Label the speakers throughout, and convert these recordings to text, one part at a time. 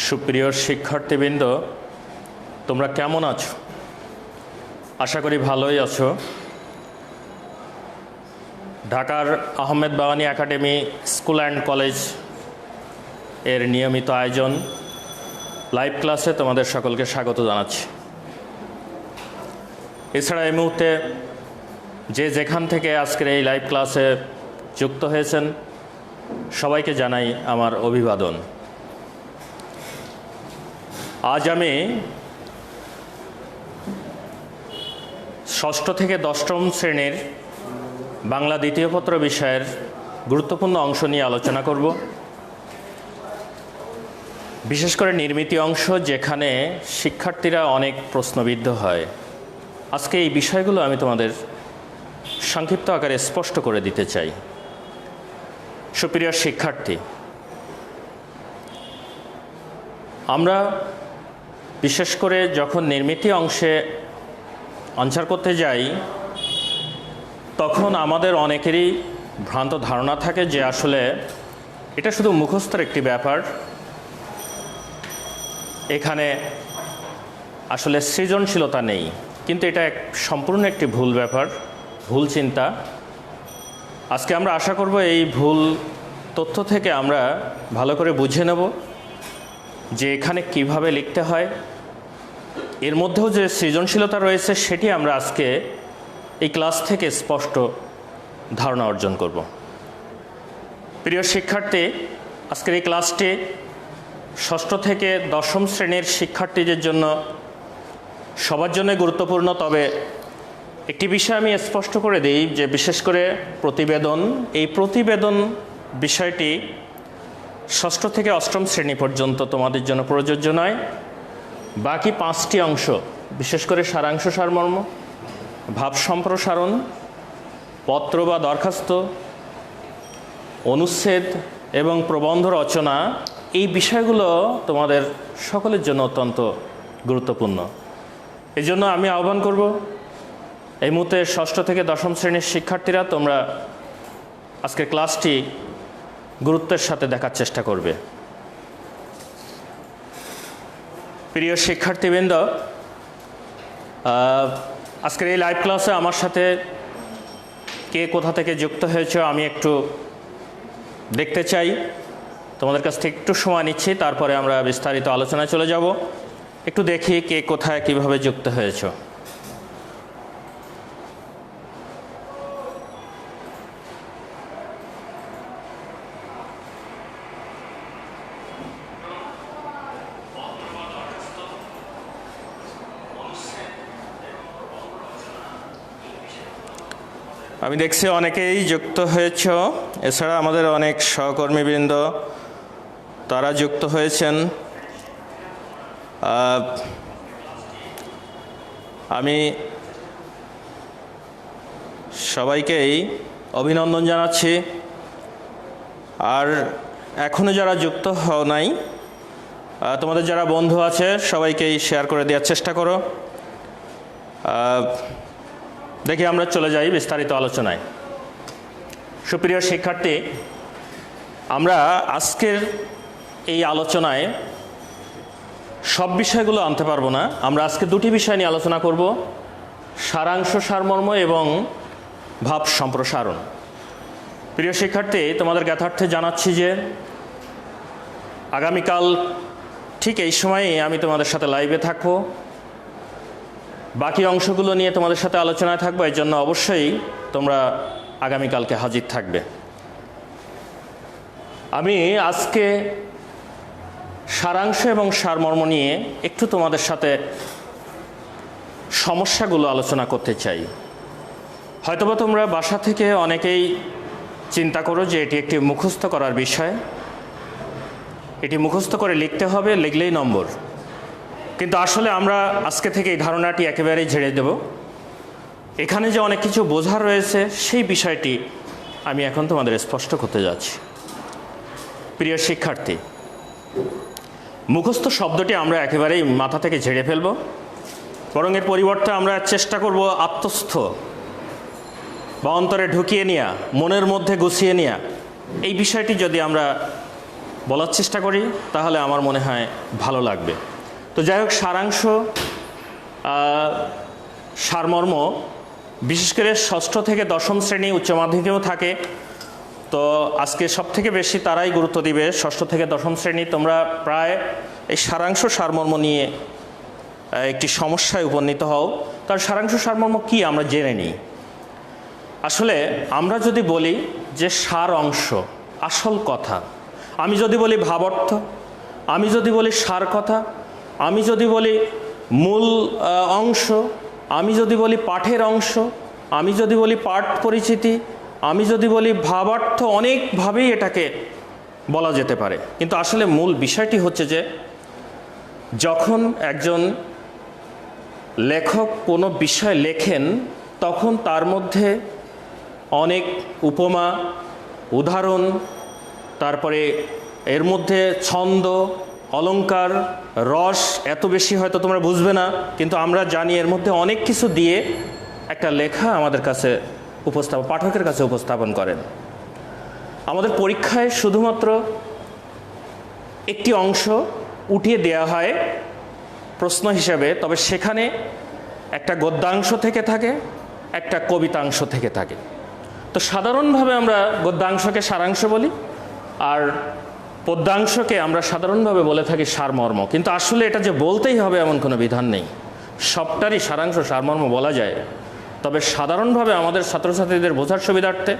Speaker 1: সুপ্রিয় শিক্ষার্থীবৃন্দ, তোমরা কেমন আছো? আশা করি ভালোই আছো। ঢাকার Ahmed Bawani academy school and college এর নিয়মিত আয়োজন লাইভ ক্লাসে তোমাদের সকলকে স্বাগত জানাচ্ছি। এছাড়া এই মুহূর্তে যে যেখান থেকে আজকের এই লাইভ ক্লাসে যুক্ত হয়েছেন সবাইকে জানাই আমার অভিবাদন। আজ আমি ষষ্ঠ থেকে দশম শ্রেণীর বাংলা দ্বিতীয় পত্র বিষয়ের গুরুত্বপূর্ণ অংশ নিয়ে আলোচনা করব। বিশেষ করে নির্মিতি অংশ, যেখানে শিক্ষার্থীরা অনেক প্রশ্নবিদ্ধ হয়। আজকে এই বিষয়গুলো আমি তোমাদের সংক্ষিপ্ত আকারে স্পষ্ট করে দিতে চাই। সুপ্রিয় শিক্ষার্থী, আমরা বিশেষ করে যখন নির্মিতি অংশে আনসার করতে যাই তখন আমাদের অনেকেরই ভ্রান্ত ধারণা থাকে যে আসলে এটা শুধু মুখস্থের একটি ব্যাপার, এখানে আসলে সৃজনশীলতা নেই। কিন্তু এটা সম্পূর্ণ একটি ভুল ব্যাপার, ভুল চিন্তা। আজকে আমরা আশা করব এই ভুল তথ্য থেকে আমরা ভালো করে বুঝে নেব যে এখানে কিভাবে লিখতে হয়। এর মধ্যেও যে সৃজনশীলতা রয়েছে সেটি আমরা আজকে এই ক্লাস থেকে স্পষ্ট ধারণা অর্জন করব। প্রিয় শিক্ষার্থী, আজকের এই ক্লাসটি ষষ্ঠ থেকে দশম শ্রেণীর শিক্ষার্থীদের জন্য সবার জন্য গুরুত্বপূর্ণ। তবে একটি বিষয় আমি স্পষ্ট করে দিই যে বিশেষ করে প্রতিবেদন, এই প্রতিবেদন বিষয়টি ষষ্ঠ থেকে অষ্টম শ্রেণী পর্যন্ত তোমাদের জন্য প্রযোজ্য নয়। বাকি পাঁচটি অংশ, বিশেষ করে সারাংশ সারমর্ম, ভাব সম্প্রসারণ, পত্র বা দরখাস্ত, অনুচ্ছেদ এবং প্রবন্ধ রচনা, এই বিষয়গুলো তোমাদের সকলের জন্য অত্যন্ত গুরুত্বপূর্ণ। এই জন্য আমি আহ্বান করব এই মুহূর্তে ষষ্ঠ থেকে দশম শ্রেণীর শিক্ষার্থীরা তোমরা আজকের ক্লাসটি গুরুত্বের সাথে দেখার চেষ্টা করবে। প্রিয় শিক্ষার্থীবৃন্দ, আজকের এই লাইভ ক্লাসে আমার সাথে কে কোথা থেকে যুক্ত হয়েছে আমি একটু দেখতে চাই। তোমাদের কাছ থেকে একটু সময় নিচ্ছি, তারপরে আমরা বিস্তারিত আলোচনায় চলে যাব। একটু দেখি কে কোথায় কিভাবে যুক্ত হয়েছে। আমি দেখছি অনেকেই যুক্ত হয়েছ। এছাড়া আমাদের অনেক সহকর্মীবৃন্দ তারা যুক্ত হয়েছেন। আমি সবাইকেই অভিনন্দন জানাচ্ছি। আর এখনও যারা যুক্ত হও নাই, তোমাদের যারা বন্ধু আছে সবাইকেই শেয়ার করে দেওয়ার চেষ্টা করো। দেখি আমরা চলে যাই বিস্তারিত আলোচনায়। সুপ্রিয় শিক্ষার্থী, আমরা আজকের এই আলোচনায় সব বিষয়গুলো আনতে পারবো না। আমরা আজকে দুটি বিষয় নিয়ে আলোচনা করব, সারাংশ সারমর্ম এবং ভাব সম্প্রসারণ। প্রিয় শিক্ষার্থী, তোমাদের জ্ঞাতার্থে জানাচ্ছি যে আগামীকাল ঠিক এই সময়েই আমি তোমাদের সাথে লাইভে থাকবো। বাকি অংশগুলো নিয়ে তোমাদের সাথে আলোচনায় থাকবো। এর জন্য অবশ্যই তোমরা আগামীকালকে হাজির থাকবে। আমি আজকে সারাংশ এবং সারমর্ম নিয়ে একটু তোমাদের সাথে সমস্যাগুলো আলোচনা করতে চাই। হয়তোবা তোমরা বাসা থেকে অনেকেই চিন্তা করো যে এটি একটি মুখস্থ করার বিষয়, এটি মুখস্থ করে লিখতে হবে, লিখলেই নম্বর। কিন্তু আসলে আমরা আজকে থেকে এই ধারণাটি একেবারেই ঝেড়ে দেব। এখানে যে অনেক কিছু বোঝার রয়েছে সেই বিষয়টি আমি এখন তোমাদের স্পষ্ট করতে যাচ্ছি। প্রিয় শিক্ষার্থী, মুখস্থ শব্দটি আমরা একেবারেই মাথা থেকে ঝেড়ে ফেলব, বরং এর পরিবর্তে আমরা চেষ্টা করব আত্মস্থ বা অন্তরে ঢুকিয়ে নেওয়া, মনের মধ্যে গুছিয়ে নেওয়া, এই বিষয়টি যদি আমরা বলার চেষ্টা করি, তাহলে আমার মনে হয় ভালো লাগবে। তো যাই হোক, সারাংশ, সারমর্ম বিশেষ করে ষষ্ঠ থেকে দশম শ্রেণী উচ্চ মাধ্যমিকেও থাকে। তো আজকে সব থেকে বেশি তারাই গুরুত্ব দিবে ষষ্ঠ থেকে দশম শ্রেণী। তোমরা প্রায় এই সারাংশ সারমর্ম নিয়ে একটি সমস্যায় উপনীত হও। কারণ সারাংশ সারমর্ম কী আমরা জেনে নিই। আসলে আমরা যদি বলি যে সার অংশ, আসল কথা, আমি যদি বলি ভাবার্থ, আমি যদি বলি সার কথা, আমি যদি বলি মূল অংশ, আমি যদি বলি পাঠের অংশ, আমি যদি বলি পাঠ পরিচিতি, আমি যদি বলি ভাবার্থ, অনেকভাবেই এটাকে বলা যেতে পারে। কিন্তু আসলে মূল বিষয়টি হচ্ছে যে যখন একজন লেখক কোনো বিষয় লেখেন, তখন তার মধ্যে অনেক উপমা, উদাহরণ, তারপরে এর মধ্যে ছন্দ, অলংকার, রস এত বেশি হয়তো তোমরা বুঝবে না, কিন্তু আমরা জানি এর মধ্যে অনেক কিছু দিয়ে একটা লেখা আমাদের কাছে পাঠকের কাছে উপস্থাপন করেন। আমাদের পরীক্ষায় শুধুমাত্র একটি অংশ উঠিয়ে দেওয়া হয় প্রশ্ন হিসেবে, তবে সেখানে একটা গদ্যাংশ থেকে থাকে, একটা কবিতাংশ থেকে থাকে। তো সাধারণভাবে আমরা গদ্যাংশকে সারাংশ বলি, আর পদ্যাংশকে আমরা সাধারণভাবে বলে থাকি সারমর্ম। কিন্তু আসলে এটা যে বলতেই হবে এমন কোনো বিধান নেই, সবটারই সারাংশ সারমর্ম বলা যায়। তবে সাধারণভাবে আমাদের ছাত্রছাত্রীদের বোঝার সুবিধার্থে,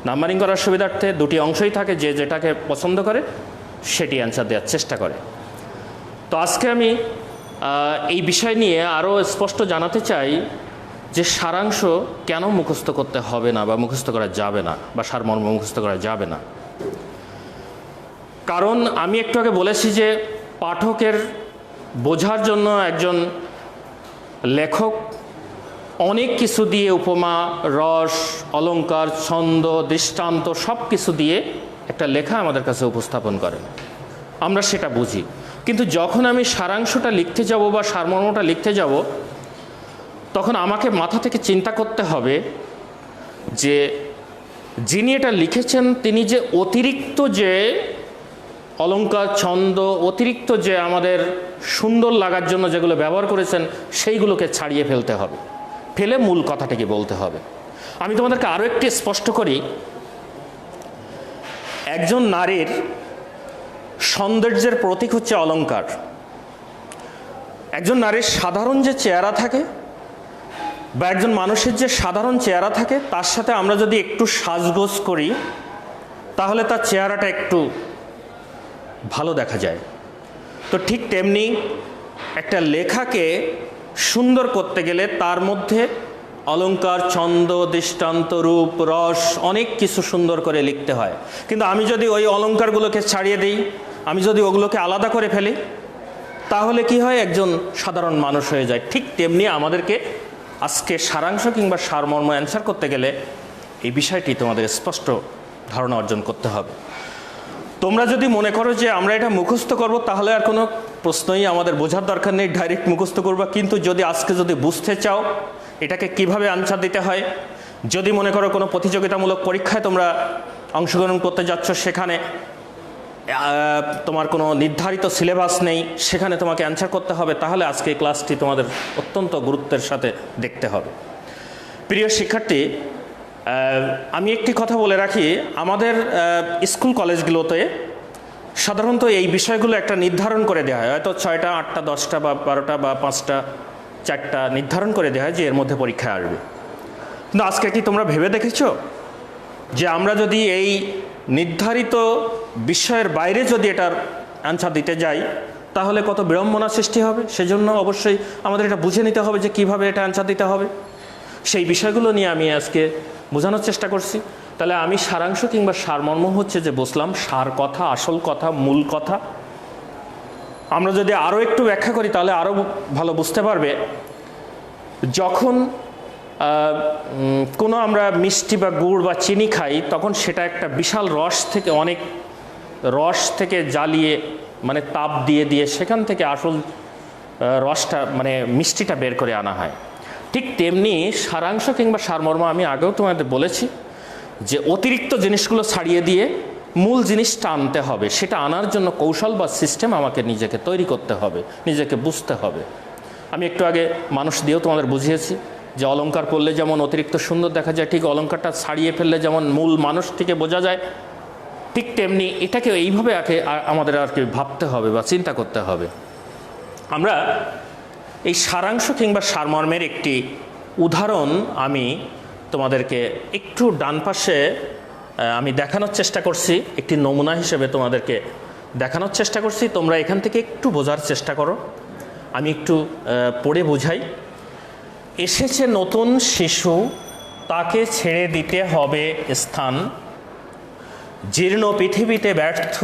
Speaker 1: নাম্বারিং করার সুবিধার্থে দুটি অংশই থাকে, যে যেটাকে পছন্দ করে সেটি অ্যান্সার দেওয়ার চেষ্টা করে। তো আজকে আমি এই বিষয় নিয়ে আরও স্পষ্ট জানাতে চাই যে সারাংশ কেন মুখস্থ করতে হবে না বা মুখস্থ করা যাবে না, বা সারমর্ম মুখস্থ করা যাবে না। কারণ আমি একটু আগে বলেছি যে পাঠকের বোঝার জন্য একজন লেখক অনেক কিছু দিয়ে, উপমা, রস, অলংকার, ছন্দ, দৃষ্টান্ত সব কিছু দিয়ে একটা লেখা আমাদের কাছে উপস্থাপন করেন, আমরা সেটা বুঝি। কিন্তু যখন আমি সারাংশটা লিখতে যাব বা সারমর্মটা লিখতে যাব, তখন আমাকে মাথা থেকে চিন্তা করতে হবে যে যিনি এটা লিখেছেন তিনি যে অতিরিক্ত যে অলংকার, ছন্দ, অতিরিক্ত যে আমাদের সুন্দর লাগার জন্য যেগুলো ব্যবহার করেছেন, সেইগুলোকে ছাড়িয়ে ফেলতে হবে, ফেলে মূল কথাটাকে বলতে হবে। আমি তোমাদেরকে আরও একটি স্পষ্ট করি, একজন নারীর সৌন্দর্যের প্রতীক হচ্ছে অলংকার। একজন নারীর সাধারণ যে চেহারা থাকে বা একজন মানুষের যে সাধারণ চেহারা থাকে, তার সাথে আমরা যদি একটু সাজগোজ করি, তাহলে তার চেহারাটা একটু ভালো দেখা যায়। তো ঠিক তেমনি একটা লেখাকে সুন্দর করতে গেলে তার মধ্যে অলংকার, ছন্দ, দৃষ্টান্ত, রূপ, রস অনেক কিছু সুন্দর করে লিখতে হয়। কিন্তু আমি যদি ওই অলংকারগুলোকে ছাড়িয়ে দিই, আমি যদি ওগুলোকে আলাদা করে ফেলি, তাহলে কি হয়, একজন সাধারণ মানুষ হয়ে যায়। ঠিক তেমনি আমাদেরকে আজকে সারাংশ কিংবা সারমর্ম অ্যান্সার করতে গেলে এই বিষয়টি তোমাদের স্পষ্ট ধারণা অর্জন করতে হবে। তোমরা যদি মনে করো যে আমরা এটা মুখস্থ করব, তাহলে আর কোনো প্রশ্নই আমাদের বোঝার দরকার নেই, ডাইরেক্ট মুখস্থ করবা। কিন্তু যদি আজকে যদি বুঝতে চাও এটাকে কিভাবে আনসার দিতে হয়, যদি মনে করো কোনো প্রতিযোগিতামূলক পরীক্ষায় তোমরা অংশগ্রহণ করতে যাচ্ছ, সেখানে তোমার কোনো নির্ধারিত সিলেবাস নেই, সেখানে তোমাকে অ্যান্সার করতে হবে, তাহলে আজকে এই ক্লাসটি তোমাদের অত্যন্ত গুরুত্বের সাথে দেখতে হবে। প্রিয় শিক্ষার্থী, আমি একটি কথা বলে রাখি, আমাদের স্কুল কলেজগুলোতে সাধারণত এই বিষয়গুলো একটা নির্ধারণ করে দেওয়া হয়, হয়তো 6টা, 8টা, 10টা বা 12টা বা 5টা, 4টা নির্ধারণ করে দেওয়া হয় যে এর মধ্যে পরীক্ষা আসবে। কিন্তু আজকে কি তোমরা ভেবে দেখেছো যে আমরা যদি এই নির্ধারিত বিষয়ের বাইরে যদি এটার অ্যান্সার দিতে যাই, তাহলে কত বিড়ম্বনা সৃষ্টি হবে? সেজন্য অবশ্যই আমাদের এটা বুঝে নিতে হবে যে কিভাবে এটা অ্যান্সার দিতে হবে। সেই বিষয়গুলো নিয়ে আমি আজকে বোঝানোর চেষ্টা করছি। তাহলে আমি সারাংশ কিংবা সারমর্ম হচ্ছে যে বসলাম সার কথা, আসল কথা, মূল কথা। আমরা যদি আরও একটু ব্যাখ্যা করি তাহলে আরও ভালো বুঝতে পারবে। যখন কোনো আমরা মিষ্টি বা গুড় বা চিনি খাই, তখন সেটা একটা বিশাল রস থেকে, অনেক রস থেকে জ্বালিয়ে, মানে তাপ দিয়ে দিয়ে সেখান থেকে আসল রসটা, মানে মিষ্টিটা বের করে আনা হয়। ঠিক তেমনি সারাংশ কিংবা সারমর্ম আমি আগেও তোমাদের বলেছি যে অতিরিক্ত জিনিসগুলো ছাড়িয়ে দিয়ে মূল জিনিসটা আনতে হবে, সেটা আনার জন্য কৌশল বা সিস্টেম আমাকে নিজেকে তৈরি করতে হবে, নিজেকে বুঝতে হবে। আমি একটু আগে মানুষ দিয়েও তোমাদের বুঝিয়েছি যে অলংকার পড়লে যেমন অতিরিক্ত সুন্দর দেখা যায়, ঠিক অলংকারটা ছাড়িয়ে ফেললে যেমন মূল মানুষটিকে বোঝা যায়, ঠিক তেমনি এটাকে এইভাবে আমাদের আর কি ভাবতে হবে বা চিন্তা করতে হবে। আমরা এই সারাংশ কিংবা সারমর্মের একটি উদাহরণ আমি তোমাদেরকে একটু ডান পাশে আমি দেখানোর চেষ্টা করছি, একটি নমুনা হিসেবে তোমাদেরকে দেখানোর চেষ্টা করছি। তোমরা এখান থেকে একটু বোঝার চেষ্টা করো, আমি একটু পড়ে বোঝাই। এসেছে নতুন শিশু, তাকে ছেড়ে দিতে হবে স্থান, জীর্ণ পৃথিবীতে ব্যর্থ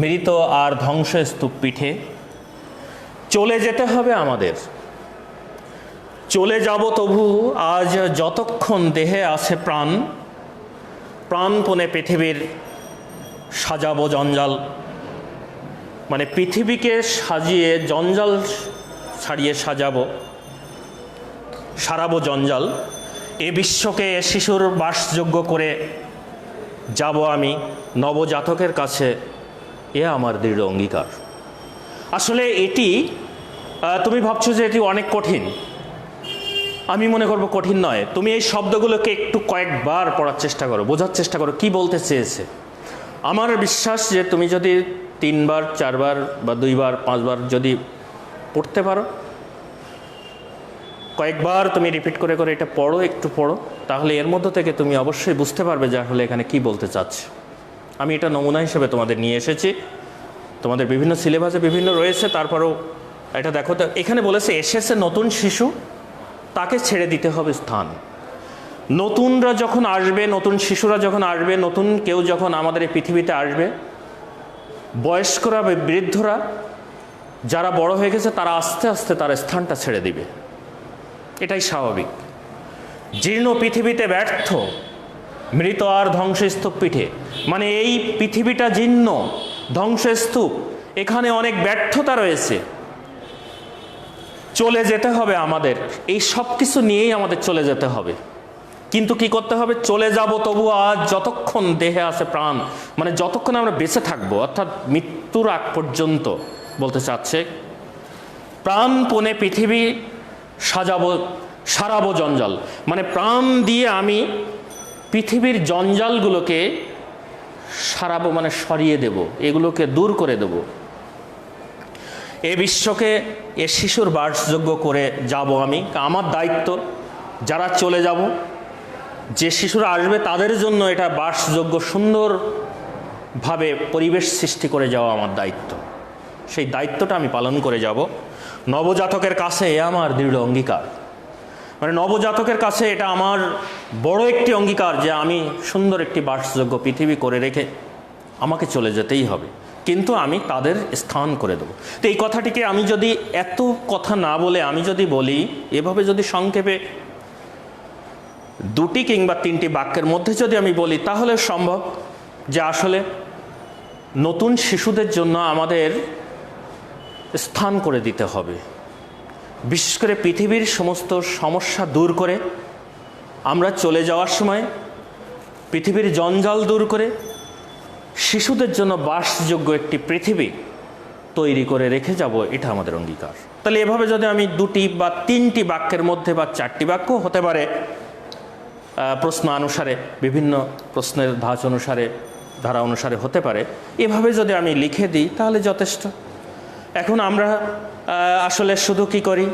Speaker 1: মৃত আর ধ্বংসস্তূপ পিঠে। চলে যেতে হবে আমাদের, চলে যাব তবু আজ যতক্ষণ দেহে আছে প্রাণ, প্রাণপণে পৃথিবীর সাজাবো জঞ্জাল। মানে পৃথিবীকে সাজিয়ে জঞ্জাল ছাড়িয়ে সারাবো জঞ্জাল। এ বিশ্বকে শিশুর বাসযোগ্য করে যাব আমি নবজাতকের কাছে, এ আমার দৃঢ় অঙ্গীকার। আসলে এটি তুমি ভাবছো যে এটি অনেক কঠিন, আমি মনে করব কঠিন নয়। তুমি এই শব্দগুলোকে একটু কয়েকবার পড়ার চেষ্টা করো, বোঝার চেষ্টা করো কি বলতে চেয়েছে। আমার বিশ্বাস যে তুমি যদি 3 বার 4 বার বা 2 বার 5 বার যদি পড়তে পারো, কয়েকবার তুমি রিপিট করে করে এটা পড়ো, একটু পড়ো, তাহলে এর মধ্য থেকে তুমি অবশ্যই বুঝতে পারবে যে আসলে এখানে কি বলতে চাচ্ছে। আমি এটা নমুনা হিসেবে তোমাদের নিয়ে এসেছি, তোমাদের বিভিন্ন সিলেবাসে বিভিন্ন রয়েছে, তারপরেও এটা দেখো। তো এখানে বলেছে এসেছে নতুন শিশু, তাকে ছেড়ে দিতে হবে স্থান। নতুনরা যখন আসবে, নতুন শিশুরা যখন আসবে, নতুন কেউ যখন আমাদের এই পৃথিবীতে আসবে, বয়স্করা বৃদ্ধরা যারা বড় হয়ে গেছে তারা আস্তে আস্তে তার স্থানটা ছেড়ে দিবে, এটাই স্বাভাবিক। জীর্ণ পৃথিবীতে ব্যর্থ মৃত আর ধ্বংসস্তূপ পিঠে, মানে এই পৃথিবীটা জীর্ণ ধ্বংসস্তূপ, এখানে অনেক ব্যর্থতা রয়েছে। চলে যেতে হবে আমাদের, এই সব কিছু নিয়েই আমাদের চলে যেতে হবে। কিন্তু কি করতে হবে? চলে যাব তবু আজ যতক্ষণ দেহে আছে প্রাণ, মানে যতক্ষণ আমরা বেঁচে থাকবো, অর্থাৎ মৃত্যুর আগ পর্যন্ত বলতে চাচ্ছে। প্রাণপণে পৃথিবী সারাবো জঞ্জাল, মানে প্রাণ দিয়ে আমি পৃথিবীর জঞ্জালগুলোকে সারাবো, মানে সরিয়ে দেব, এগুলোকে দূর করে দেব। এ বিশ্বকে এ শিশুর বাসযোগ্য করে যাব আমি, আমার দায়িত্ব। যারা চলে যাব, যে শিশুরা আসবে তাদের জন্য এটা বাসযোগ্য সুন্দরভাবে পরিবেশ সৃষ্টি করে যাওয়া আমার দায়িত্ব। সেই দায়িত্বটা আমি পালন করে যাব। নবজাতকের কাছে এ আমার দৃঢ় অঙ্গীকার, মানে নবজাতকের কাছে এটা আমার বড় একটি অঙ্গীকার যে আমি সুন্দর একটি বাসযোগ্য পৃথিবী করে রেখে আমাকে চলে যেতেই হবে, কিন্তু আমি তাদের স্থান করে দেবো। তো এই কথাটিকে আমি যদি এত কথা না বলে আমি যদি বলি, এভাবে যদি সংক্ষেপে 2টি কিংবা 3টি বাক্যের মধ্যে যদি আমি বলি, তাহলে সম্ভব যে আসলে নতুন শিশুদের জন্য আমাদের স্থান করে দিতে হবে। বিশেষ করে পৃথিবীর সমস্ত সমস্যা দূর করে আমরা চলে যাওয়ার সময় পৃথিবীর জঞ্জাল দূর করে শিশুদের জন্য বাসযোগ্য একটি পৃথিবী তৈরি করে রেখে যাব, এটা আমাদের অঙ্গীকার। তাহলে এভাবে যদি আমি 2টি বা 3টি বাক্যের মধ্যে বা 4টি বাক্য হতে পারে, প্রশ্ন অনুসারে, বিভিন্ন প্রশ্নের ধারা অনুসারে হতে পারে, এভাবে যদি আমি লিখে দিই তাহলে যথেষ্ট। এখন আমরা আসলে শুধু কি করি?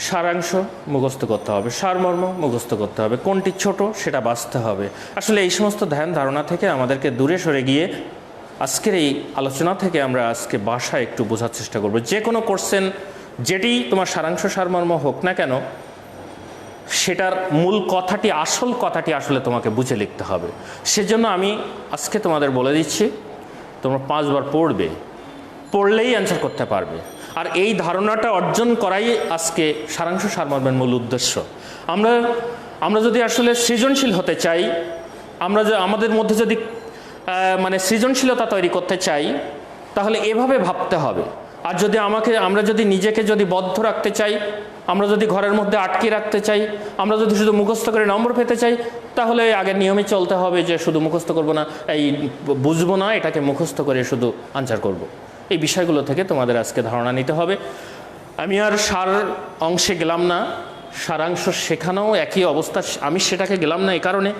Speaker 1: সারাংশ মুখস্থ করতে হবে, সারমর্ম মুখস্থ করতে হবে, কোনটি ছোট সেটা বাছতে হবে। আসলে এই সমস্ত ধ্যান ধারণা থেকে আমাদেরকে দূরে সরে গিয়ে আজকের এই আলোচনা থেকে আমরা আজকে ভাষা একটু বোঝার চেষ্টা করব। যে কোনো কোশ্চেন যেটি তোমার সারাংশ সারমর্ম হোক না কেন, সেটার মূল কথাটি, আসল কথাটি আসলে তোমাকে বুঝে লিখতে হবে। সেজন্য আমি আজকে তোমাদের বলে দিচ্ছি, তোমরা 5 বার পড়বে, পড়লেই অ্যান্সার করতে পারবে। আর এই ধারণাটা অর্জন করাই আজকে সারাংশ সারমর্মের মূল উদ্দেশ্য। আমরা যদি আসলে সৃজনশীল হতে চাই, আমাদের মধ্যে যদি মানে সৃজনশীলতা তৈরি করতে চাই, তাহলে এভাবে ভাবতে হবে। আর যদি আমরা যদি নিজেকে যদি বদ্ধ রাখতে চাই, আমরা যদি ঘরের মধ্যে আটকে রাখতে চাই, আমরা যদি শুধু মুখস্থ করে নম্বর পেতে চাই, তাহলে আগের নিয়মে চলতে হবে যে শুধু মুখস্থ করব না, এই বুঝবো না, এটাকে মুখস্থ করে শুধু আনসার করব। এই বিষয়গুলো থেকে তোমাদের আজকে ধারণা নিতে হবে। আমি আর সার অংশে গেলাম না, সারাংশ শেখানোও একই অবস্থা, আমি সেটাকে গেলাম না এই কারণে,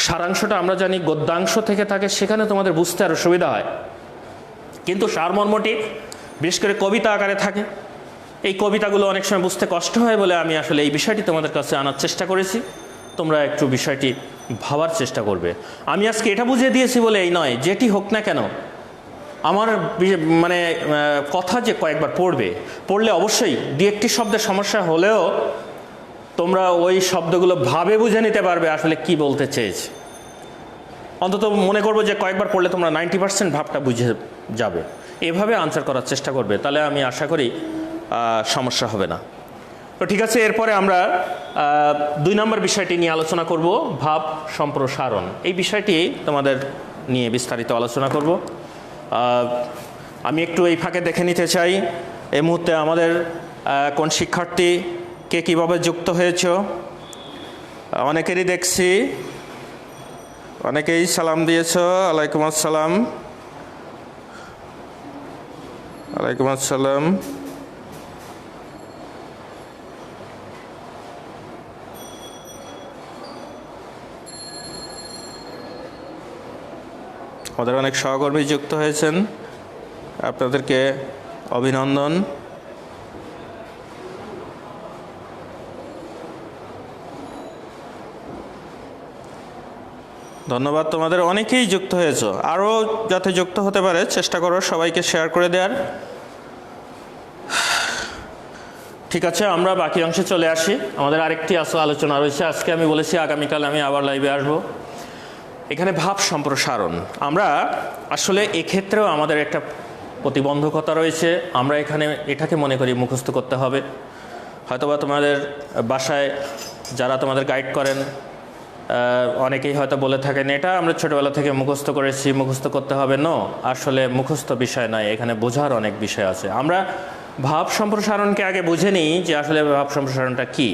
Speaker 1: সারাংশটা আমরা জানি গদ্যাংশ থেকে থাকে, সেখানে তোমাদের বুঝতে আরও সুবিধা হয়। কিন্তু সারমর্মটি বিশেষ করে কবিতা আকারে থাকে, এই কবিতাগুলো অনেক সময় বুঝতে কষ্ট হয় বলে আমি আসলে এই বিষয়টি তোমাদের কাছে আনার চেষ্টা করেছি। তোমরা একটু বিষয়টি ভাবার চেষ্টা করবে। আমি আজকে এটা বুঝিয়ে দিয়েছি বলে এই নয়, যেটি হোক না কেন আমার মানে কথা যে কয়েকবার পড়লে অবশ্যই দু একটি শব্দের সমস্যা হলেও তোমরা ওই শব্দগুলো ভাবে বুঝে নিতে পারবে আসলে কি বলতে চেয়েছে। অন্তত মনে করবো যে কয়েকবার পড়লে তোমরা 90% ভাবটা বুঝে যাবে। এভাবে আনসার করার চেষ্টা করবে, তাহলে আমি আশা করি সমস্যা হবে না। তো ঠিক আছে, এরপরে আমরা 2 নম্বর বিষয়টি নিয়ে আলোচনা করব, ভাব সম্প্রসারণ। এই বিষয়টি তোমাদের নিয়ে বিস্তারিত আলোচনা করব। আমি একটু এই ফাঁকে দেখে নিতে চাই এই মুহূর্তে আমাদের কোন শিক্ষার্থী কে কীভাবে যুক্ত হয়েছ। অনেকেরই দেখছি, অনেকেই সালাম দিয়েছ। ওয়ালাইকুম আসসালাম। ওয়ালাইকুম আসসালাম। আমাদের অনেক সহকর্মী যুক্ত হয়েছেন, আপনাদেরকে অভিনন্দন। ধন্যবাদ তোমাদের, অনেকেই যুক্ত হয়েছ। আরও যাতে যুক্ত হতে পারে চেষ্টা করো সবাইকে শেয়ার করে দেওয়ার। ঠিক আছে, আমরা বাকি অংশে চলে আসি। আমাদের আরেকটি আলোচনা রয়েছে আজকে। আমি বলেছি আগামীকাল আমি আবার লাইভে আসবো। এখানে ভাব সম্প্রসারণ, আমরা আসলে এক্ষেত্রেও আমাদের একটা প্রতিবন্ধকতা রয়েছে। আমরা এখানে এটাকে মনে করি মুখস্থ করতে হবে। হয়তোবা তোমাদের বাসায় যারা তোমাদের গাইড করেন অনেকেই হয়তো বলে থাকেন এটা আমরা ছোটোবেলা থেকে মুখস্থ করেছি, মুখস্থ করতে হবে। আসলে মুখস্থ বিষয় নয়, এখানে বোঝার অনেক বিষয় আছে। আমরা ভাব সম্প্রসারণকে আগে বুঝে নিই যে আসলে ভাব সম্প্রসারণটা কী।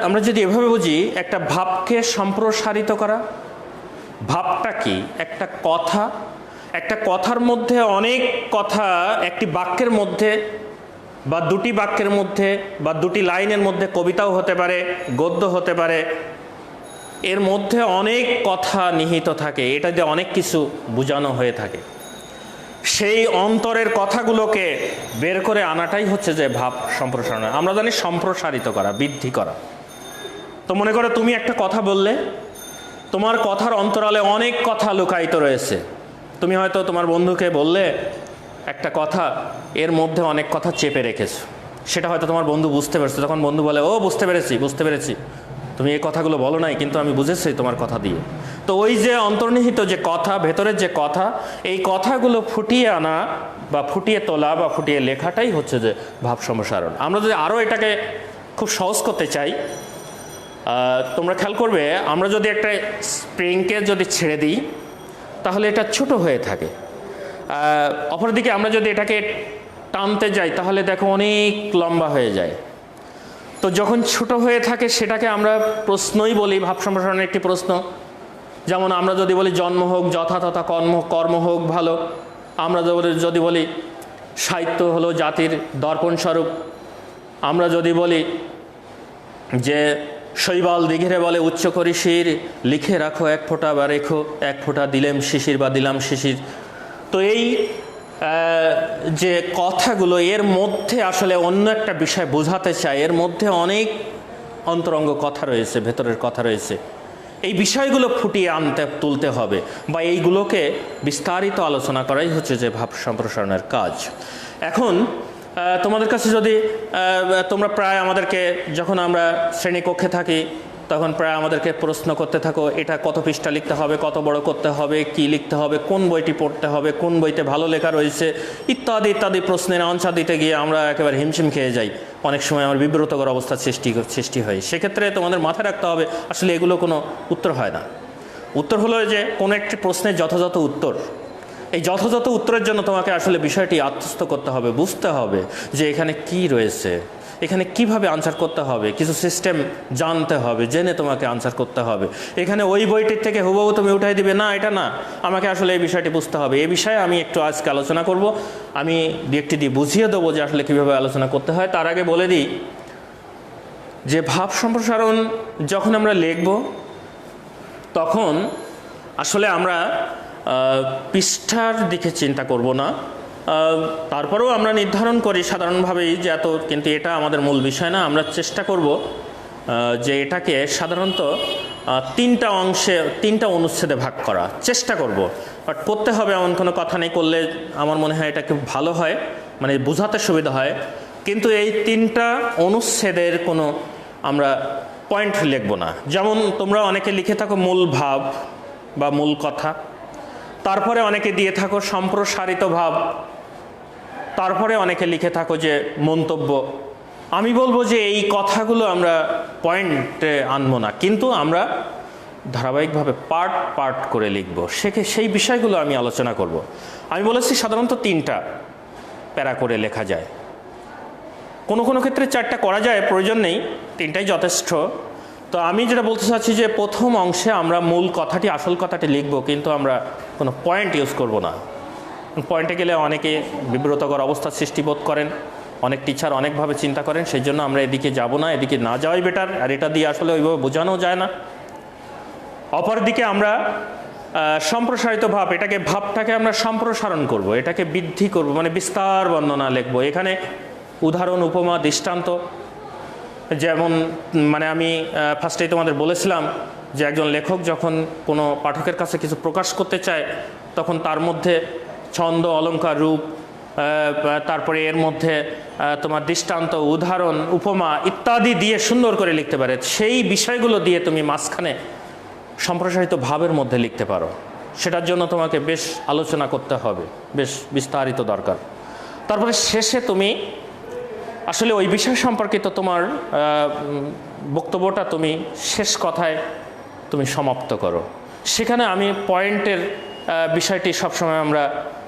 Speaker 1: আমরা যদি এভাবে বুঝি, একটা ভাবকে সম্প্রসারিত করা, ভাবটা কি? একটা কথার মধ্যে অনেক কথা একটি বাক্যের মধ্যে বা দুটি বাক্যের মধ্যে বা দুটি লাইনের মধ্যে, কবিতাও হতে পারে, গদ্য হতে পারে, এর মধ্যে অনেক কথা নিহিত থাকে, এটা দিয়ে অনেক কিছু বোঝানো হয়ে থাকে। সেই অন্তরের কথাগুলোকে বের করে আনাটাই হচ্ছে যে ভাব সম্প্রসারণ। আমরা জানি সম্প্রসারিত করা, বৃদ্ধি করা। তো মনে করো তুমি একটা কথা বললে, তোমার কথার অন্তরালে অনেক কথা লুকায়িত রয়েছে। তুমি হয়তো তোমার বন্ধুকে বললে একটা কথা, এর মধ্যে অনেক কথা চেপে রেখেছো, সেটা হয়তো তোমার বন্ধু বুঝতে পেরেছে। তখন বন্ধু বলে, ও বুঝতে পেরেছি, তুমি এই কথাগুলো বলো নাই, কিন্তু আমি বুঝেছি তোমার কথা দিয়ে। তো ওই যে অন্তর্নিহিত যে কথা, ভেতরের যে কথা, এই কথাগুলো ফুটিয়ে আনা বা ফুটিয়ে তোলা বা ফুটিয়ে লেখাটাই হচ্ছে যে ভাব সম্প্রসারণ। আমরা যদি আরও এটাকে খুব সহজ করতে চাই, তোমরা খেয়াল করবে, আমরা যদি একটা স্প্রিংকে যদি ছেড়ে দিই তাহলে এটা ছোট হয়ে থাকে। অপরদিকে আমরা যদি এটাকে টানতে যাই তাহলে দেখো অনেক লম্বা হয়ে যায়। তো যখন ছোট হয়ে থাকে সেটাকে আমরা প্রশ্নই বলি, ভাব সম্প্রসারণের একটি প্রশ্ন। যেমন আমরা যদি বলি জন্ম হোক যথাতথা কর্ম হোক ভালো, আমরা যদি বলি সাহিত্য হলো জাতির দর্পণ স্বরূপ, আমরা যদি বলি যে শৈবাল দিঘিরে বলে উচ্চ করি শির, লিখে রাখো এক ফোঁটা বা রেখো এক ফোঁটা, দিলেম শিশির বা দিলাম শিশির। তো এই যে কথাগুলো, এর মধ্যে আসলে অন্য একটা বিষয় বোঝাতে চায়, এর মধ্যে অনেক অন্তরঙ্গ কথা রয়েছে, ভেতরের কথা রয়েছে। এই বিষয়গুলো ফুটিয়ে তুলতে হবে বা এইগুলোকে বিস্তারিত আলোচনা করাই হচ্ছে যে ভাব সম্প্রসারণের কাজ। এখন তোমাদের কাছে যদি তোমরা প্রায় আমাদেরকে, যখন আমরা শ্রেণীকক্ষে থাকি তখন প্রায় আমাদেরকে প্রশ্ন করতে থাকো, এটা কত পৃষ্ঠা লিখতে হবে, কত বড় করতে হবে, কি লিখতে হবে, কোন বইটি পড়তে হবে, কোন বইতে ভালো লেখা রয়েছে, ইত্যাদি ইত্যাদি প্রশ্নের আনসার দিতে গিয়ে আমরা একেবারে হিমশিম খেয়ে যাই। অনেক সময় আমার বিব্রতকর অবস্থার সৃষ্টি হয়। সেক্ষেত্রে তোমাদের মাথায় রাখতে হবে আসলে এগুলো কোনো উত্তর হয় না। উত্তর হলো যে কোনো একটি প্রশ্নের যথাযথ উত্তর এই যথাযথ উত্তরের জন্য তোমাকে আসলে বিষয়টি আত্মস্থ করতে হবে, বুঝতে হবে যে এখানে কি রয়েছে, এখানে কিভাবে আনসার করতে হবে, কিছু সিস্টেম জানতে হবে, জেনে তোমাকে আনসার করতে হবে। এখানে ওই বইটির থেকে হুবহু তুমি উঠাই দিবে না, এটা না, আমাকে আসলে এই বিষয়টি বুঝতে হবে। এই বিষয়ে আমি একটু আজকে আলোচনা করব, আমি একটি দিয়ে বুঝিয়ে দেবো যে আসলে কীভাবে আলোচনা করতে হয়। তার আগে বলে দিই যে ভাব সম্প্রসারণ যখন আমরা লিখব তখন আসলে আমরা পৃষ্ঠার দিকে চিন্তা করব না, তারপরেও আমরা নির্ধারণ করি সাধারণভাবেই যে এত, কিন্তু এটা আমাদের মূল বিষয় না। আমরা চেষ্টা করব যে এটাকে সাধারণত তিনটা অংশে, তিনটা অনুচ্ছেদে ভাগ করা চেষ্টা করব। বাট করতে হবে এমন কোনো কথা নেই, করলে আমার মনে হয় এটা খুব ভালো হয়, মানে বোঝাতে সুবিধা হয়। কিন্তু এই তিনটা অনুচ্ছেদের কোনো আমরা পয়েন্ট লিখব না। যেমন তোমরা অনেকে লিখে থাকো মূল ভাব বা মূল কথা, তারপরে অনেকে দিয়ে থাকো সম্প্রসারিত ভাব, তারপরে অনেকে লিখে থাকো যে মন্তব্য। আমি বলবো যে এই কথাগুলো আমরা পয়েন্টে আনবো না, কিন্তু আমরা ধারাবাহিকভাবে পার্ট পার্ট করে লিখব, সেই বিষয়গুলো আমি আলোচনা করব। আমি বলেছি সাধারণত তিনটা প্যারা করে লেখা যায়, কোনো কোনো ক্ষেত্রে চারটা করা যায়, প্রয়োজন নেই, তিনটাই যথেষ্ট। তো আমি যেটা বলতে চাচ্ছি যে প্রথম অংশে আমরা মূল কথাটি, আসল কথাটি লিখব, কিন্তু আমরা কোনো পয়েন্ট ইউজ করব না। পয়েন্টে গেলে অনেকে বিব্রতকর অবস্থার সৃষ্টিবোধ করেন, অনেক টিচার অনেকভাবে চিন্তা করেন, সেই জন্য আমরা এদিকে যাব না, এদিকে না যাওয়াই বেটার। আর এটা দিয়ে আসলে ওইভাবে বোঝানো যায় না। অপরদিকে আমরা সম্প্রসারিত ভাব, ভাবটাকে আমরা সম্প্রসারণ করব, এটাকে বৃদ্ধি করব, মানে বিস্তার বর্ণনা লিখব। এখানে উদাহরণ, উপমা, দৃষ্টান্ত, যেমন মানে আমি ফার্স্টেই তোমাদের বলেছিলাম যে একজন লেখক যখন কোনো পাঠকের কাছে কিছু প্রকাশ করতে চায় তখন তার মধ্যে ছন্দ, অলংকার, রূপ, তারপরে এর মধ্যে তোমার দৃষ্টান্ত, উদাহরণ, উপমা ইত্যাদি দিয়ে সুন্দর করে লিখতে পারে। সেই বিষয়গুলো দিয়ে তুমি মাঝখানে সম্প্রসারিত ভাবের মধ্যে লিখতে পারো। সেটার জন্য তোমাকে বেশ আলোচনা করতে হবে, বেশ বিস্তারিত দরকার। তারপরে শেষে তুমি আসলে ওই বিষয় সম্পর্কিত তোমার বক্তব্যটা তুমি শেষ কথায় তুমি সমাপ্ত করো। সেখানে আমি পয়েন্টের বিষয়টি সবসময় আমরা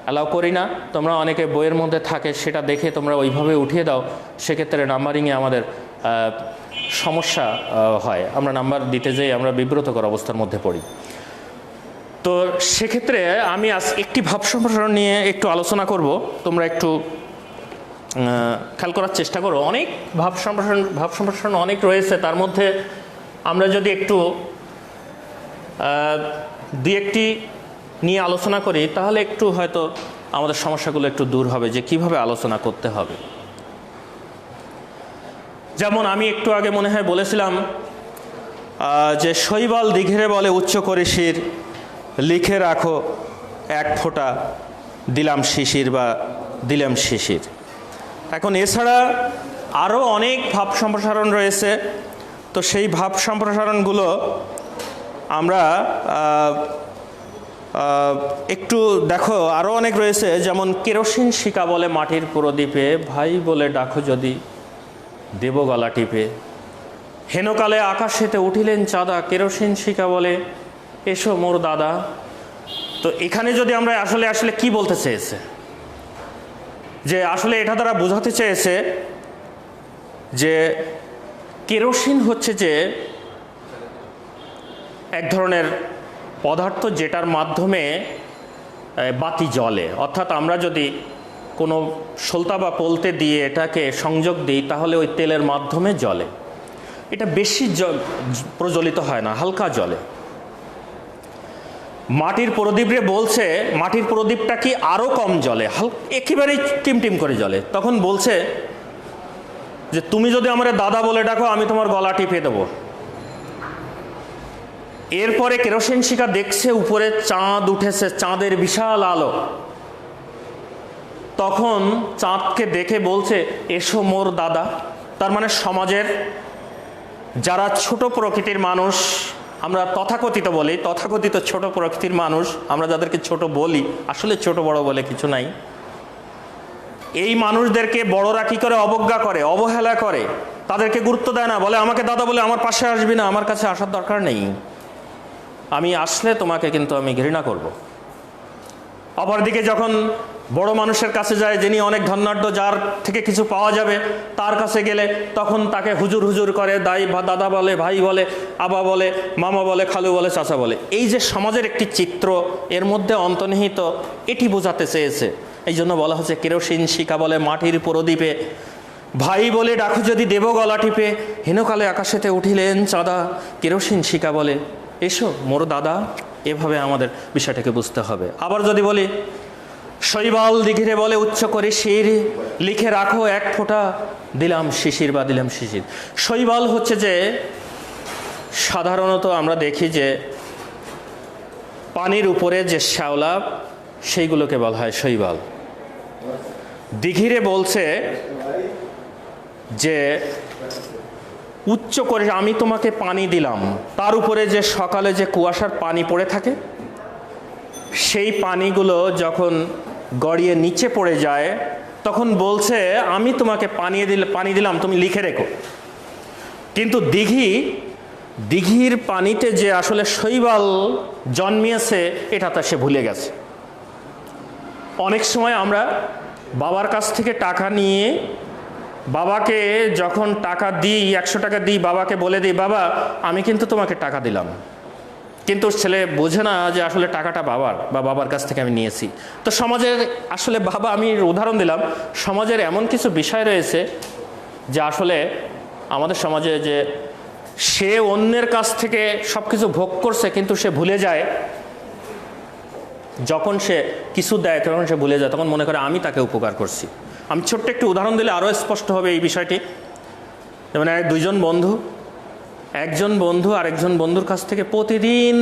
Speaker 1: অ্যালাউ করি না। তোমরা অনেকে বইয়ের মধ্যে থাকে, সেটা দেখে তোমরা ওইভাবে উঠিয়ে দাও, সেক্ষেত্রে নাম্বারিংয়ে আমাদের সমস্যা হয়, আমরা নাম্বার দিতে যাই, আমরা বিব্রতকর অবস্থার মধ্যে পড়ি। তো সেক্ষেত্রে আমি আজ একটি ভাব সম্প্রসারণ নিয়ে একটু আলোচনা করব, তোমরা একটু খেয়াল করার চেষ্টা করো। অনেক ভাব সম্প্রসারণ অনেক রয়েছে, তার মধ্যে আমরা যদি একটু দুই একটি নিয়ে আলোচনা করি তাহলে একটু হয়তো আমাদের সমস্যাগুলো একটু দূর হবে যে কিভাবে আলোচনা করতে হবে। যেমন আমি একটু আগে মনে হয় বলেছিলাম যে শৈবাল দিঘিরে বলে উচ্চ করে শির, লিখে রাখো এক ফোঁটা দিলাম শিশির বা দিলাম শিশির। এখন এছাড়া আরও অনেক ভাব সম্প্রসারণ রয়েছে। তো সেই ভাব সম্প্রসারণগুলো আমরা একটু দেখো, আরও অনেক রয়েছে। যেমন কেরোসিন শিকা বলে মাটির প্রদীপে, ভাই বলে ডাকো যদি দেব গলা টিপে, হেনকালে আকাশেতে উঠিলেন চাঁদা, কেরোসিন শিকা বলে এসো মোর দাদা। তো এখানে যদি আমরা আসলে কি বলতে চেয়েছে, যে আসলে এটা দ্বারা বোঝাতে চেয়েছে যে কেরোসিন হচ্ছে যে এক ধরনের পদার্থ যেটার মাধ্যমে বাতি জ্বলে। অর্থাৎ আমরা যদি কোনো সলতা বা পলতে দিয়ে এটাকে সংযোগ দিই তাহলে ওই তেলের মাধ্যমে জ্বলে। এটা বেশি প্রজ্বলিত হয় না, হালকা জ্বলে। মাটির প্রদীপে বলছে মাটির প্রদীপটা কি আরও কম জ্বলে, একেবারেই টিমটিম করে জ্বলে। তখন বলছে যে তুমি যদি আমার দাদা বলে ডাকো আমি তোমার গলা টিপে দেবো। এরপরে কেরোসিন শিকা দেখছে উপরে চাঁদ উঠেছে, চাঁদের বিশাল আলো। তখন চাঁদকে দেখে বলছে এসো মোর দাদা। তার মানে সমাজের যারা ছোট প্রকৃতির মানুষ, আমরা তথাকথিত বলি, তথাকথিত ছোট প্রকৃতির মানুষ, আমরা যাদেরকে ছোট বলি, আসলে ছোট বড় বলে কিছু নাই। এই মানুষদেরকে বড়রা কি করে অবজ্ঞা করে, অবহেলা করে, তাদেরকে গুরুত্ব দেয় না, বলে আমাকে দাদা বলে আমার পাশে আসবি না, আমার কাছে আসার দরকার নেই, আমি আসলে তোমাকে কিন্তু আমি ঘৃণা করব। অপরদিকে যখন বড় মানুষের কাছে যায়, যিনি অনেক ধনাঢ্য, যার থেকে কিছু পাওয়া যাবে, তার কাছে গেলে তখন তাকে হুজুর হুজুর করে, দাদা বলে, ভাই বলে, আবা বলে, মামা বলে, খালু বলে, চাচা বলে। এই যে সমাজের একটি চিত্র এর মধ্যে অন্তর্নিহিত, এটি বোঝাতে চেয়েছে। এই জন্য বলা হচ্ছে কেরোসিন শিখা বলে মাটির প্রদীপে, ভাই বলে ডাকু যদি দেব গলা টিপে, হেনকালে আকাশেতে উঠিলেন চাঁদা, কেরোসিন শিখা বলে এসো মোর দাদা। এভাবে আমাদের বিষয়টাকে বুঝতে হবে। আবার যদি বলি শৈবাল দিঘিরে বলে উচ্চ করে শির, লিখে রাখো এক ফোঁটা দিলাম শিশির বা দিলাম শিশির। শৈবাল হচ্ছে যে সাধারণত আমরা দেখি যে পানির উপরে যে শ্যাওলা, সেইগুলোকে বলা হয় শৈবাল। দিঘিরে বলছে যে উচ্চ করে আমি তোমাকে পানি দিলাম, তার উপরে যে সকালে যে কুয়াশার পানি পড়ে থাকে, সেই পানিগুলো যখন গড়িয়ে নিচে পড়ে যায় তখন বলছে আমি তোমাকে পানি দিলাম, তুমি লিখে রেখো। কিন্তু দিঘির পানিতে যে আসলে শৈবাল জন্মিয়েছে এটা তা সে ভুলে গেছে। অনেক সময় আমরা বাবার কাছ থেকে টাকা নিয়ে বাবাকে যখন টাকা দিই, 100 টাকা দিই, বাবাকে বলে দিই বাবা আমি কিন্তু তোমাকে টাকা দিলাম, কিন্তু ছেলে বোঝে না যে আসলে টাকাটা বাবার বা বাবার কাছ থেকে আমি নিয়েছি। তো সমাজের আসলে বাবা, আমি উদাহরণ দিলাম, সমাজের এমন কিছু বিষয় রয়েছে যে আসলে আমাদের সমাজে যে সে অন্যের কাছ থেকে সব কিছু ভোগ করছে, কিন্তু সে ভুলে যায় যখন সে কিছু দেয় তখন সে ভুলে যায়, তখন মনে করে আমি তাকে উপকার করছি। আমি ছোট্ট একটু উদাহরণ দিলে আরও স্পষ্ট হবে এই বিষয়টি। যেমন একজন বন্ধু আরেকজন বন্ধুর কাছ থেকে প্রতিদিন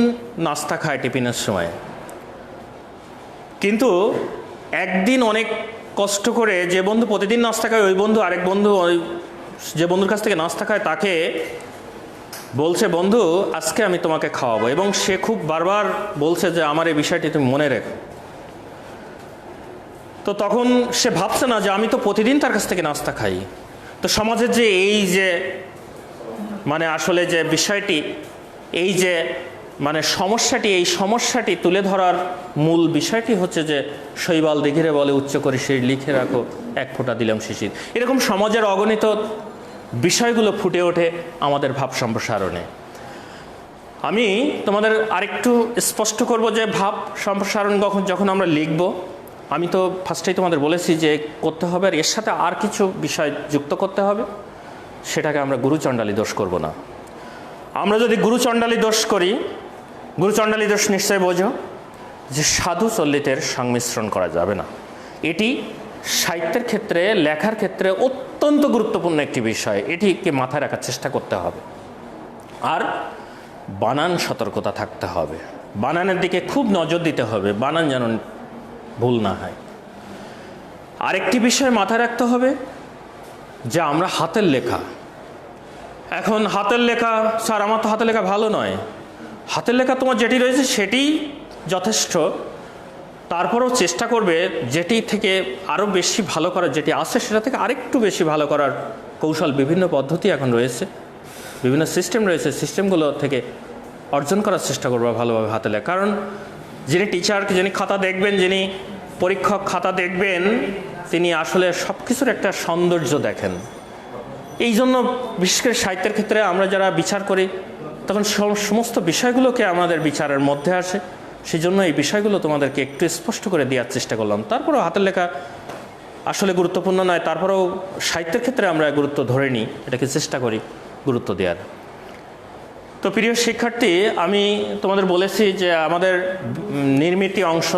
Speaker 1: নাস্তা খায় টিফিনের সময়, কিন্তু একদিন অনেক কষ্ট করে যে বন্ধু প্রতিদিন নাস্তা খায়, ওই বন্ধু আরেক বন্ধু যে বন্ধুর কাছ থেকে নাস্তা খায় তাকে বলছে বন্ধু আজকে আমি তোমাকে খাওয়াবো, এবং সে খুব বারবার বলছে যে আমার এই বিষয়টি তুমি মনে রেখো। তো তখন সে ভাবছে না যে আমি তো প্রতিদিন তার কাছ থেকে নাস্তা খাই। তো সমাজের যে এই যে মানে আসলে যে বিষয়টি, এই যে মানে এই সমস্যাটি তুলে ধরার মূল বিষয়টি হচ্ছে যে শৈবাল দিঘিরে বলে উচ্চ করে শির, লিখে রাখো এক ফোঁটা দিলাম শিশির। এরকম সমাজের অগণিত বিষয়গুলো ফুটে ওঠে আমাদের ভাব সম্প্রসারণে। আমি তোমাদের আরেকটু স্পষ্ট করব যে ভাব সম্প্রসারণ যখন আমরা লিখব, আমি তো ফার্স্টেই তোমাদের বলেছি যে করতে হবে, আর এর সাথে আর কিছু বিষয় যুক্ত করতে হবে। সেটাকে আমরা গুরুচণ্ডালী দোষ করব না। আমরা যদি গুরুচণ্ডালী দোষ করি, গুরুচণ্ডালী দোষ নিশ্চয় বোঝো যে সাধু চল্লিতের সংমিশ্রণ করা যাবে না। এটি সাহিত্যের ক্ষেত্রে, লেখার ক্ষেত্রে অত্যন্ত গুরুত্বপূর্ণ একটি বিষয়। এটিকে মাথায় রাখার চেষ্টা করতে হবে। আর বানান সতর্কতা থাকতে হবে, বানানের দিকে খুব নজর দিতে হবে, বানান যেন ভুল না হয়। আরেকটি বিষয় মাথায় রাখতে হবে যে আমরা হাতের লেখা, এখন হাতের লেখা, স্যার আমার তো হাতের লেখা ভালো নয়। হাতের লেখা তোমার যেটি রয়েছে সেটি যথেষ্ট, তারপরেও চেষ্টা করবে যেটি থেকে আরও বেশি ভালো করার, যেটি আছে সেটা থেকে আরেকটু বেশি ভালো করার কৌশল, বিভিন্ন পদ্ধতি এখন রয়েছে, বিভিন্ন সিস্টেম রয়েছে, সিস্টেমগুলো থেকে অর্জন করার চেষ্টা করবো ভালোভাবে হাতে লেখা। কারণ যিনি টিচার, যিনি খাতা দেখবেন, যিনি পরীক্ষক খাতা দেখবেন, তিনি আসলে সব কিছুর একটা সৌন্দর্য দেখেন। এই জন্য বিশেষ করে সাহিত্যের ক্ষেত্রে আমরা যারা বিচার করি তখন সমস্ত বিষয়গুলোকে আমাদের বিচারের মধ্যে আসে। সেই জন্য এই বিষয়গুলো তোমাদেরকে একটু স্পষ্ট করে দেওয়ার চেষ্টা করলাম। তারপরেও হাতের লেখা আসলে গুরুত্বপূর্ণ নয়, তারপরেও সাহিত্যের ক্ষেত্রে আমরা গুরুত্ব ধরে নিই, এটাকে চেষ্টা করি গুরুত্ব দেওয়ার। তো প্রিয় শিক্ষার্থী, আমি তোমাদের বলেছি যে আমাদের নির্মিতি অংশ,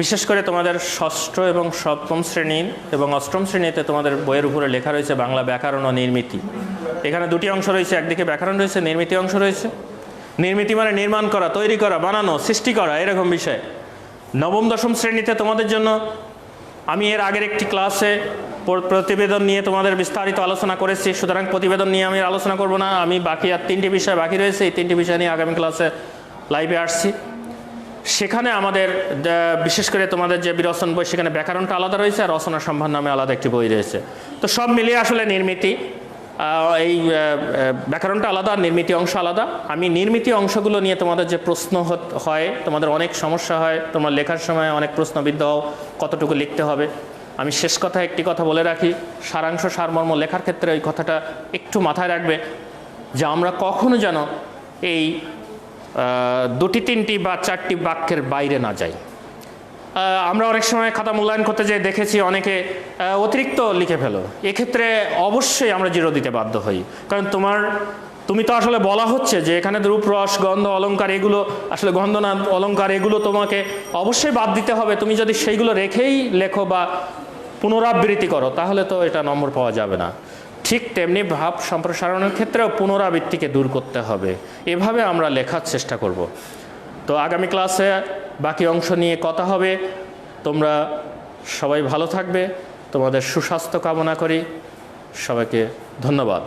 Speaker 1: বিশেষ করে তোমাদের ষষ্ঠ এবং সপ্তম শ্রেণীর এবং অষ্টম শ্রেণীতে তোমাদের বইয়ের উপরে লেখা রয়েছে বাংলা ব্যাকরণ ও নির্মিতি। এখানে দুটি অংশ রয়েছে, একদিকে ব্যাকরণ রয়েছে, নির্মিতি অংশ রয়েছে। নির্মিতি মানে নির্মাণ করা, তৈরি করা, বানানো, সৃষ্টি করা, এরকম বিষয়। নবম দশম শ্রেণীতে তোমাদের জন্য আমি এর আগের একটি ক্লাসে প্রতিবেদন নিয়ে তোমাদের বিস্তারিত আলোচনা করেছি, সুতরাং প্রতিবেদন নিয়ে আমি আলোচনা করব না। আমি বাকি আর 3টি বিষয় বাকি রয়েছে, এই 3টি বিষয় নিয়ে আগামী ক্লাসে লাইভে আসছি। সেখানে আমাদের বিশেষ করে তোমাদের যে বিরচন বই, সেখানে ব্যাকরণটা আলাদা রয়েছে আর রচনা সম্ভার নামে আলাদা একটি বই রয়েছে। তো সব মিলিয়ে আসলে নির্মিতি এই ব্যাকরণটা আলাদা, নির্মিতি অংশ আলাদা। আমি নির্মিতি অংশগুলো নিয়ে তোমাদের যে প্রশ্ন হয়, তোমাদের অনেক সমস্যা হয়, তোমরা লেখার সময় অনেক প্রশ্নবিদ্ধ হও কতটুকু লিখতে হবে। আমি শেষ কথা একটি কথা বলে রাখি, সারাংশ সারমর্ম লেখার ক্ষেত্রে ওই কথাটা একটু মাথায় রাখবে যে আমরা কখনো যেন এই 2টি 3টি বা 4টি বাক্যের বাইরে না যাই। আমরা অনেক সময় খাতা মূল্যায়ন করতে যেয়ে দেখেছি অনেকে অতিরিক্ত লিখে ফেলো। এক্ষেত্রে অবশ্যই আমরা জিরো দিতে বাধ্য হই, কারণ তুমি তো আসলে বলা হচ্ছে যে এখানে রূপ, রস, গন্ধ, অলংকার, এগুলো আসলে গন্ধ না অলংকার, এগুলো তোমাকে অবশ্যই বাদ দিতে হবে। তুমি যদি সেইগুলো রেখেই লেখো বা পুনরাবৃত্তি করো তাহলে তো এটা নম্বর পাওয়া যাবে না। ঠিক তেমনি ভাব সম্প্রসারণের ক্ষেত্রেও পুনরাবৃত্তিকে দূর করতে হবে। এভাবে আমরা লেখার চেষ্টা করব। তো আগামী ক্লাসে বাকি অংশ নিয়ে কথা হবে। তোমরা সবাই ভালো থাকবে, তোমাদের সুস্বাস্থ্য কামনা করি। সবাইকে ধন্যবাদ।